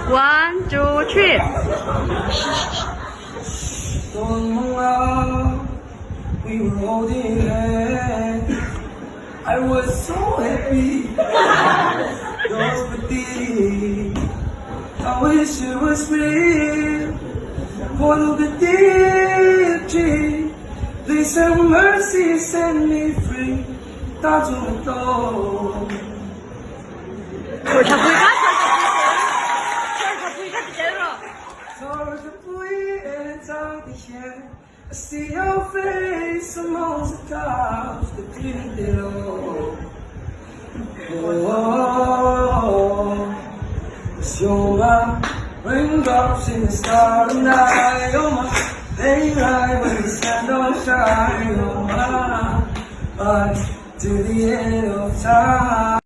One, two, three. We were holding hands. I was so happy. Dospati. I wish it was real. Follow the deep tree. Please have mercy, set me free. That's what I thought. Towards the bleeding of the air, I see your face amongst the clouds that cleared it all. Oh, it's your raindrops in the starry night. You're my daylight when the sun don't shine. You're my light to the end of time.